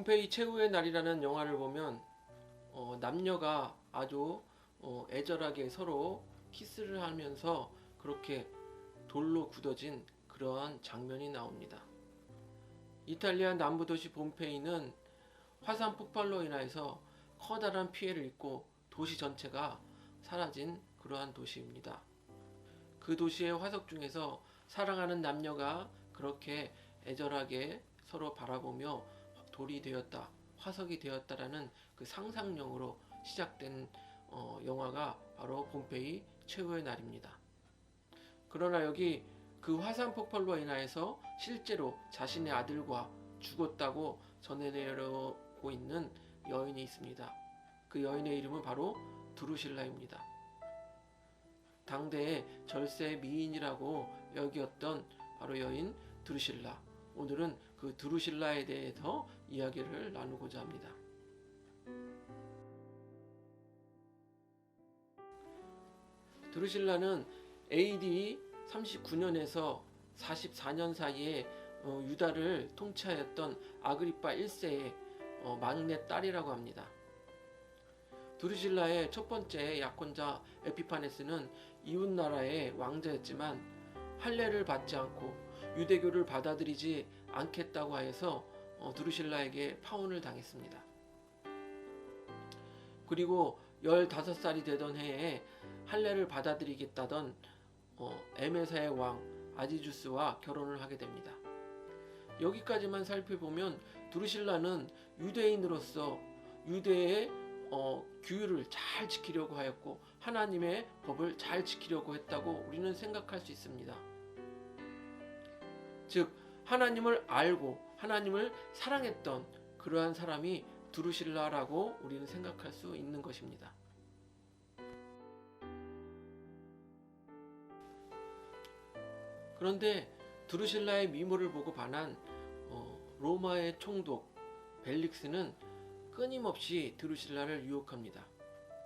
폼페이 최후의 날이라는 영화를 보면 남녀가 아주 애절하게 서로 키스를 하면서 그렇게 돌로 굳어진 그러한 장면이 나옵니다. 이탈리아 남부 도시 폼페이는 화산 폭발로 인하여서 커다란 피해를 입고 도시 전체가 사라진 그러한 도시입니다. 그 도시의 화석 중에서 사랑하는 남녀가 그렇게 애절하게 서로 바라보며 돌이 되었다, 화석이 되었다라는 그 상상력으로 시작된 영화가 바로 폼페이 최후의 날입니다. 그러나 여기 그 화산 폭발로 인하여서 실제로 자신의 아들과 죽었다고 전해내려고 있는 여인이 있습니다. 그 여인의 이름은 바로 드루실라입니다. 당대의 절세 미인이라고 여겼던 바로 여인 드루실라. 오늘은 그 드루실라에 대해서 이야기를 나누고자 합니다. 드루실라는 AD 39년에서 44년 사이에 유다를 통치하였던 아그리파 1세의 막내 딸이라고 합니다. 드루실라의 첫 번째 약혼자 에피파네스는 이웃나라의 왕자였지만 할례를 받지 않고 유대교를 받아들이지 않겠다고 하여서 드루실라에게 파혼을 당했습니다. 그리고 15살이 되던 해에 할례를 받아들이겠다던 에메사의 왕 아지주스와 결혼을 하게 됩니다. 여기까지만 살펴보면 드루실라는 유대인으로서 유대의 규율을 잘 지키려고 하였고 하나님의 법을 잘 지키려고 했다고 우리는 생각할 수 있습니다. 즉 하나님을 알고 하나님을 사랑했던 그러한 사람이 드루실라라고 우리는 생각할 수 있는 것입니다. 그런데 드루실라의 미모를 보고 반한 로마의 총독 벨릭스는 끊임없이 드루실라를 유혹합니다.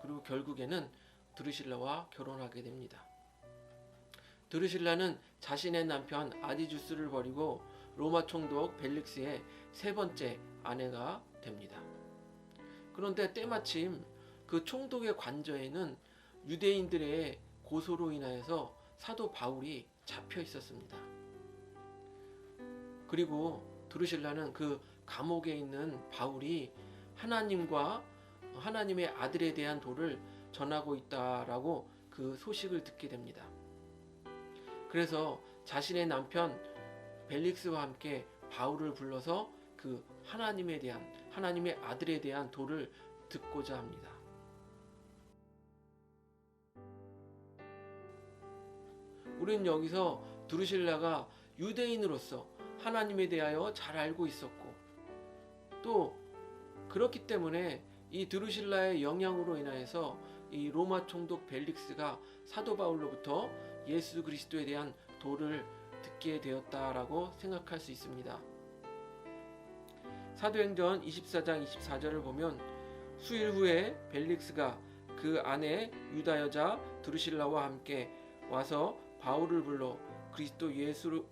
그리고 결국에는 드루실라와 결혼하게 됩니다. 드루실라는 자신의 남편 아디주스를 버리고 로마 총독 벨릭스의 세 번째 아내가 됩니다. 그런데 때마침 그 총독의 관저에는 유대인들의 고소로 인하여서 사도 바울이 잡혀 있었습니다. 그리고 드루실라는 그 감옥에 있는 바울이 하나님과 하나님의 아들에 대한 도를 전하고 있다라고 그 소식을 듣게 됩니다. 그래서 자신의 남편 벨릭스와 함께 바울을 불러서 그 하나님의 아들에 대한 도를 듣고자 합니다. 우리는 여기서 드루실라가 유대인으로서 하나님에 대하여 잘 알고 있었고 또 그렇기 때문에 이 드루실라의 영향으로 인하여서 이 로마 총독 벨릭스가 사도 바울로부터 예수 그리스도에 대한 도를 듣게 되었다라고 생각할 수 있습니다. 사도행전 24장 24절을 보면 수일 후에 벨릭스가 그 아내 유다 여자 드루실라와 함께 와서 바울을 불러 그리스도 예수를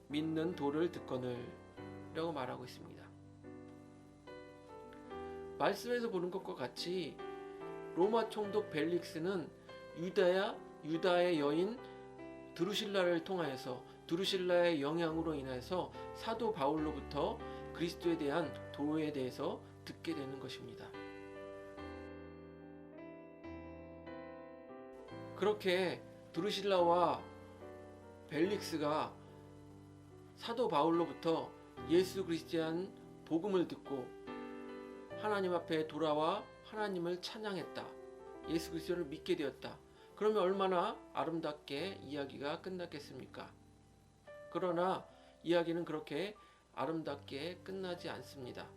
믿는 도를 듣거늘 라고 말하고 있습니다. 말씀에서 보는 것과 같이 로마 총독 벨릭스는 유다의 여인 드루실라를 통하여서 드루실라의 영향으로 인해서 사도 바울로부터 그리스도에 대한 도에 대해서 듣게 되는 것입니다. 그렇게 드루실라와 벨릭스가 사도 바울로부터 예수 그리스도에 대한 복음을 듣고 하나님 앞에 돌아와 하나님을 찬양했다. 예수 그리스도를 믿게 되었다. 그러면 얼마나 아름답게 이야기가 끝났겠습니까? 그러나 이야기는 그렇게 아름답게 끝나지 않습니다.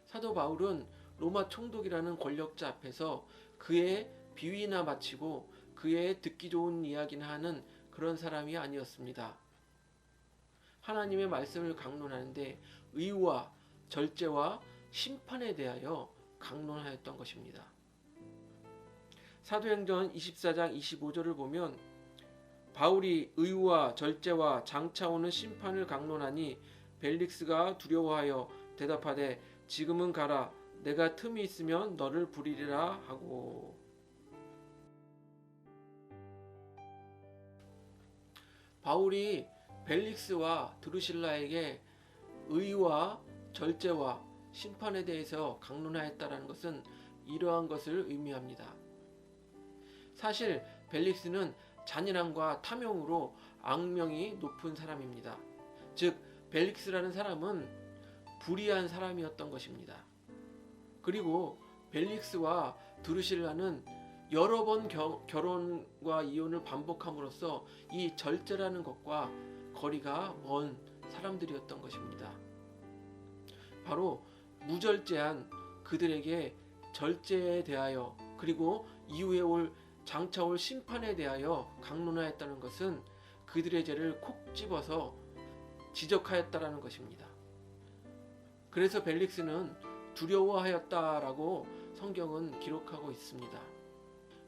사도 바울은 로마 총독이라는 권력자 앞에서 그의 비위나 마치고 그의 듣기 좋은 이야기나 하는 그런 사람이 아니었습니다. 하나님의 말씀을 강론하는데 의와 절제와 심판에 대하여 강론하였던 것입니다. 사도행전 24장 25절을 보면 바울이 의와 절제와 장차 오는 심판을 강론하니 벨릭스가 두려워하여 대답하되 지금은 가라. 내가 틈이 있으면 너를 부리리라 하고. 바울이 벨릭스와 드루실라에게 의와 절제와 심판에 대해서 강론하였다는 것은 이러한 것을 의미합니다. 사실 벨릭스는 잔인함과 탐욕으로 악명이 높은 사람입니다. 즉 벨릭스라는 사람은 불의한 사람이었던 것입니다. 그리고 벨릭스와 드루실라는 여러 번 결혼과 이혼을 반복함으로써 이 절제라는 것과 거리가 먼 사람들이었던 것입니다. 바로 무절제한 그들에게 절제에 대하여 그리고 이후에 장차 올 심판에 대하여 강론하였다는 것은 그들의 죄를 콕 집어서 지적하였다라는 것입니다. 그래서 벨릭스는 두려워하였다라고 성경은 기록하고 있습니다.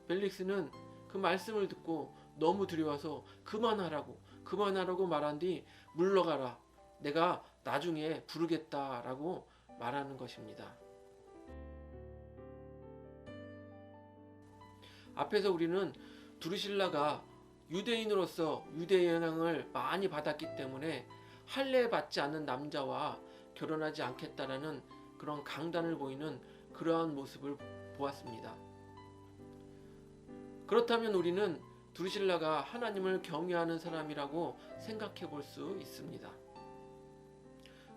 벨릭스는 그 말씀을 듣고 너무 두려워서 그만하라고 말한 뒤 물러가라. 내가 나중에 부르겠다라고 말하는 것입니다. 앞에서 우리는 두루실라가 유대인으로서 유대 영향을 많이 받았기 때문에 할례 받지 않는 남자와 결혼하지 않겠다라는 그런 강단을 보이는 그러한 모습을 보았습니다. 그렇다면 우리는 두루실라가 하나님을 경외하는 사람이라고 생각해 볼 수 있습니다.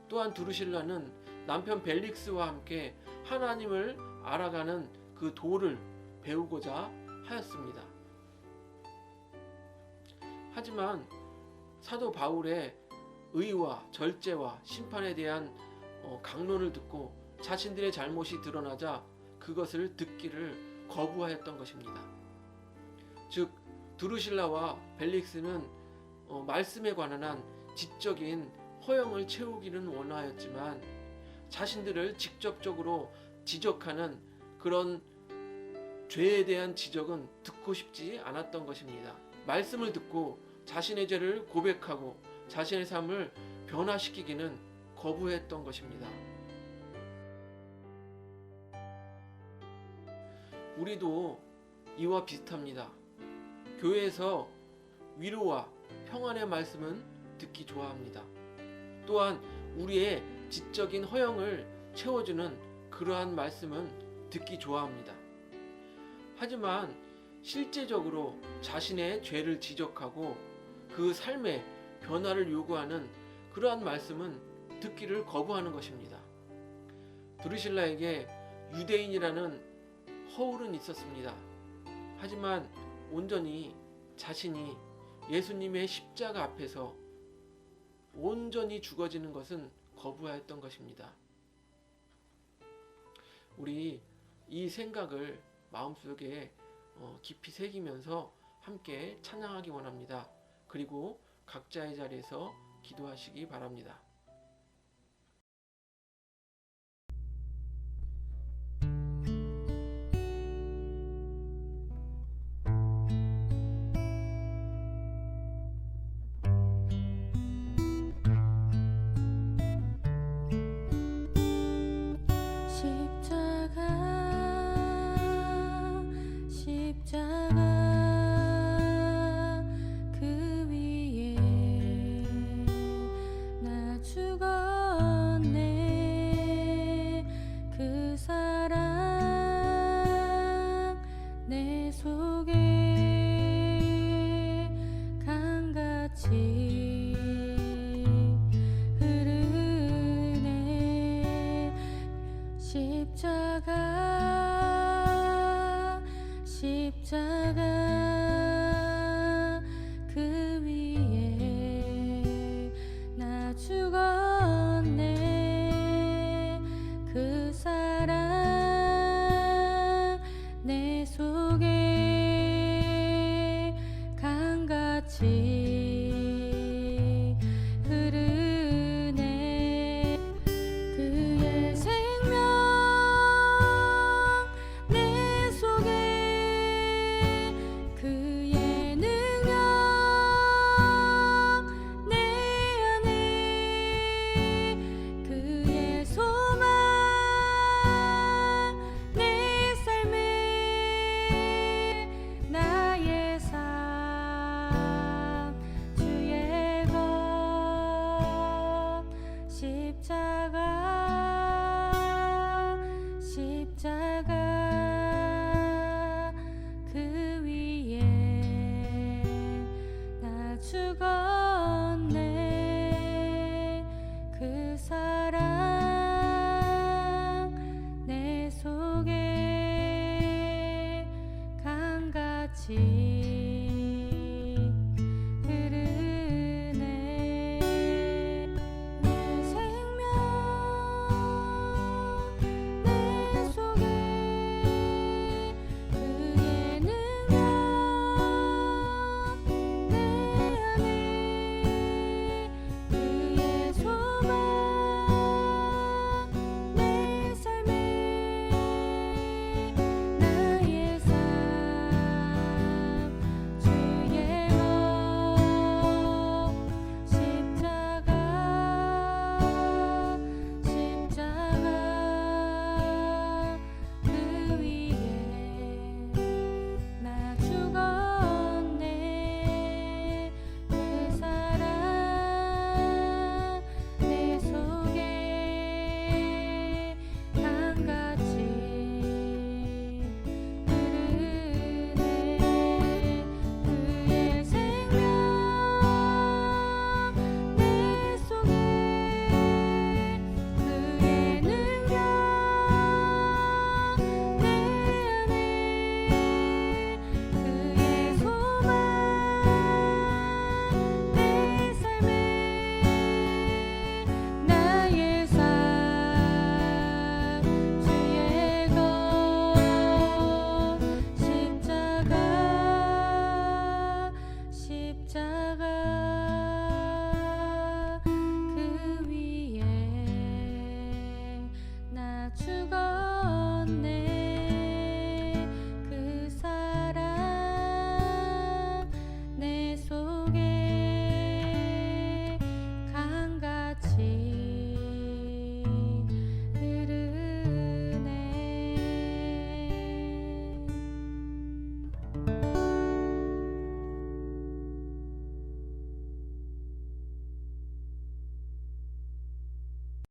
또한 두루실라는 남편 벨릭스와 함께 하나님을 알아가는 그 도를 배우고자 하였습니다. 하지만 사도 바울의 의와 절제와 심판에 대한 강론을 듣고 자신들의 잘못이 드러나자 그것을 듣기를 거부하였던 것입니다. 즉 두루실라와 벨릭스는 말씀에 관한 한 지적인 허영을 채우기는 원하였지만 자신들을 직접적으로 지적하는 그런 죄에 대한 지적은 듣고 싶지 않았던 것입니다. 말씀을 듣고 자신의 죄를 고백하고 자신의 삶을 변화시키기는 거부했던 것입니다. 우리도 이와 비슷합니다. 교회에서 위로와 평안의 말씀은 듣기 좋아합니다. 또한 우리의 지적인 허영을 채워주는 그러한 말씀은 듣기 좋아합니다. 하지만 실제적으로 자신의 죄를 지적하고 그 삶의 변화를 요구하는 그러한 말씀은 듣기를 거부하는 것입니다. 드루실라에게 유대인이라는 허울은 있었습니다. 하지만 온전히 자신이 예수님의 십자가 앞에서 온전히 죽어지는 것은 거부하였던 것입니다. 우리 이 생각을 마음속에 깊이 새기면서 함께 찬양하기 원합니다. 그리고 각자의 자리에서 기도하시기 바랍니다.